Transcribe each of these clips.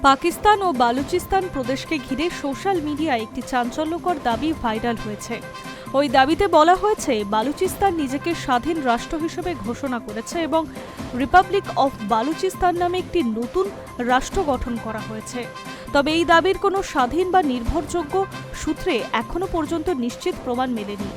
পাকিস্তান ও বালুচিস্তান প্রদেশকে ঘিরে সোশ্যাল মিডিয়ায় একটি চাঞ্চল্যকর দাবি ভাইরাল হয়েছে। ওই দাবিতে বলা হয়েছে, বালুচিস্তান নিজেকে স্বাধীন রাষ্ট্র হিসেবে ঘোষণা করেছে এবং রিপাবলিক অফ বালুচিস্তান নামে একটি নতুন রাষ্ট্র গঠন করা হয়েছে। তবে এই দাবির কোনো স্বাধীন বা নির্ভরযোগ্য সূত্রে এখনো পর্যন্ত নিশ্চিত প্রমাণ মেলেনি।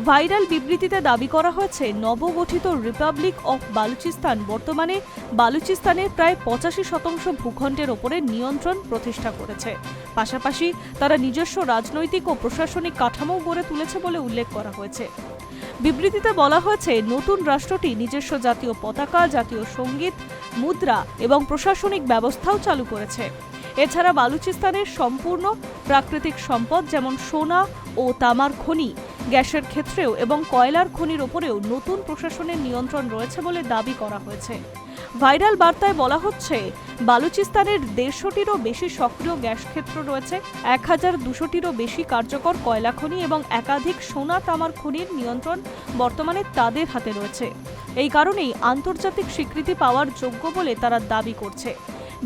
ভাইরাল বিবৃতিতে দাবি করা হয়েছে, নবগঠিত রিপাবলিক অফ বালুচিস্তান বর্তমানে বালুচিস্তানের প্রায় 85% ভূখণ্ডের ওপরে নিয়ন্ত্রণ প্রতিষ্ঠা করেছে। পাশাপাশি তারা নিজস্ব রাজনৈতিক ও প্রশাসনিক কাঠামো গড়ে তুলেছে বলে উল্লেখ করা হয়েছে। বিবৃতিতে বলা হয়েছে, নতুন রাষ্ট্রটি নিজস্ব জাতীয় পতাকা, জাতীয় সঙ্গীত, মুদ্রা এবং প্রশাসনিক ব্যবস্থাও চালু করেছে। এছাড়া বালুচিস্তানের সম্পূর্ণ প্রাকৃতিক সম্পদ যেমন সোনা ও তামার খনি, গ্যাসের ক্ষেত্রেও এবং কয়লার খনির ওপরেও নতুন প্রশাসনের নিয়ন্ত্রণ রয়েছে বলে দাবি করা হয়েছে। ভাইরাল বার্তায় বলা হচ্ছে, বালুচিস্তানের 150টিরও বেশি সক্রিয় গ্যাস ক্ষেত্র রয়েছে, 1200টিরও বেশি কার্যকর কয়লা খনি এবং একাধিক সোনা তামার খনির নিয়ন্ত্রণ বর্তমানে তাদের হাতে রয়েছে। এই কারণেই আন্তর্জাতিক স্বীকৃতি পাওয়ার যোগ্য বলে তারা দাবি করছে।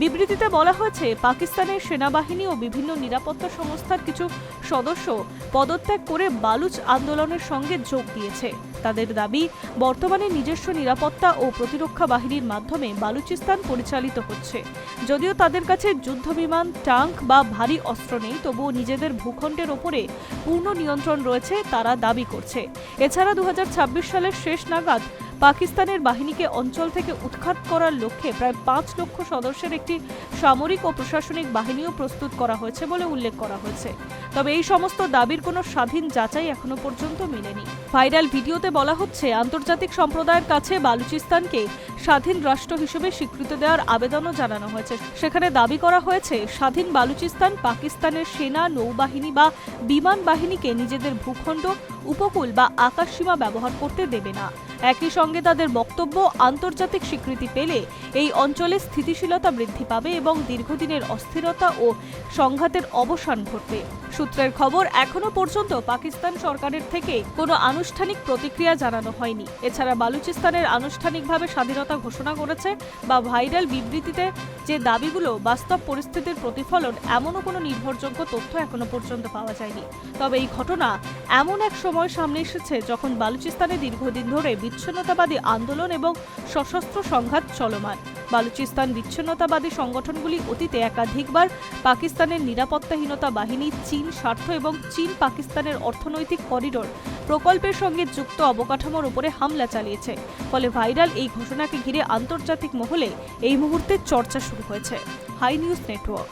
বিবৃতিতে বলা হয়েছে, পাকিস্তানের সেনাবাহিনী ও বিভিন্ন নিরাপত্তা সংস্থার কিছু সদস্য পদত্যাগ করে বালুচ আন্দোলনের সঙ্গে যোগ দিয়েছে। তাদের দাবি, বর্তমানে নিজস্ব নিরাপত্তা ও প্রতিরক্ষা বাহিনীর মাধ্যমে বালুচিস্তান পরিচালিত হচ্ছে। যদিও তাদের কাছে যুদ্ধবিমান, ট্যাঙ্ক বা ভারী অস্ত্র নেই, তবুও নিজেদের ভূখণ্ডের ওপরে পূর্ণ নিয়ন্ত্রণ রয়েছে তারা দাবি করছে। এছাড়া 2026 সালের শেষ নাগাদ পাকিস্তানের বাহিনীকে অঞ্চল থেকে উৎখাত করার লক্ষ্যে প্রায় 5 লক্ষ সদস্যের একটি সামরিক ও প্রশাসনিক বাহিনীও প্রস্তুত করা হয়েছে বলে উল্লেখ করা হয়েছে। তবে এই সমস্ত দাবির কোনো স্বাধীন যাচাই এখনো পর্যন্ত মেলেনি। ভাইরাল ভিডিওতে বলা হচ্ছে, আন্তর্জাতিক সম্প্রদায়ের কাছে বালুচিস্তানকে স্বাধীন রাষ্ট্র হিসেবে স্বীকৃতি দেওয়ার আবেদনও জানানো হয়েছে। সেখানে দাবি করা হয়েছে, স্বাধীন বালুচিস্তান পাকিস্তানের সেনা, নৌবাহিনী বা বিমান বাহিনীকে নিজেদের ভূখণ্ড, উপকূল বা আকাশসীমা ব্যবহার করতে দেবে না। একই সঙ্গে তাদের বক্তব্য, আন্তর্জাতিক স্বীকৃতি পেলে এই অঞ্চলে স্থিতিশীলতা বৃদ্ধি পাবে এবং দীর্ঘদিনের অস্থিরতা ও সংঘাতের অবসান ঘটবে। সূত্রের খবর, এখনো পর্যন্ত পাকিস্তান সরকারের থেকে কোনো আনুষ্ঠানিক প্রতিক্রিয়া জানানো হয়নি। এছাড়া বালুচিস্তানের আনুষ্ঠানিকভাবে স্বাধীনতা ঘোষণা করেছে বা ভাইরাল বিবৃতিতে যে দাবিগুলো বাস্তব পরিস্থিতির প্রতিফলন, এমনও কোনো নির্ভরযোগ্য তথ্য এখনো পর্যন্ত পাওয়া যায়নি। তবে এই ঘটনা এমন এক সময় সামনে এসেছে যখন বালুচিস্তানে দীর্ঘদিন ধরে বিচ্ছিন্নতাবাদী আন্দোলন এবং সশস্ত্র সংঘাত চলমান। বালুচিস্তান বিচ্ছিন্নতাবাদী সংগঠনগুলি অতীতে একাধিকবার পাকিস্তানের নিরাপত্তাহীনতা বাহিনী, চীন স্বার্থ এবং চীন পাকিস্তানের অর্থনৈতিক করিডোর প্রকল্পের সঙ্গে যুক্ত অবকাঠামোর উপরে হামলা চালিয়েছে। ফলে ভাইরাল এই ঘোষণাকে ঘিরে আন্তর্জাতিক মহলে এই মুহূর্তে চর্চা শুরু হয়েছে। High News network.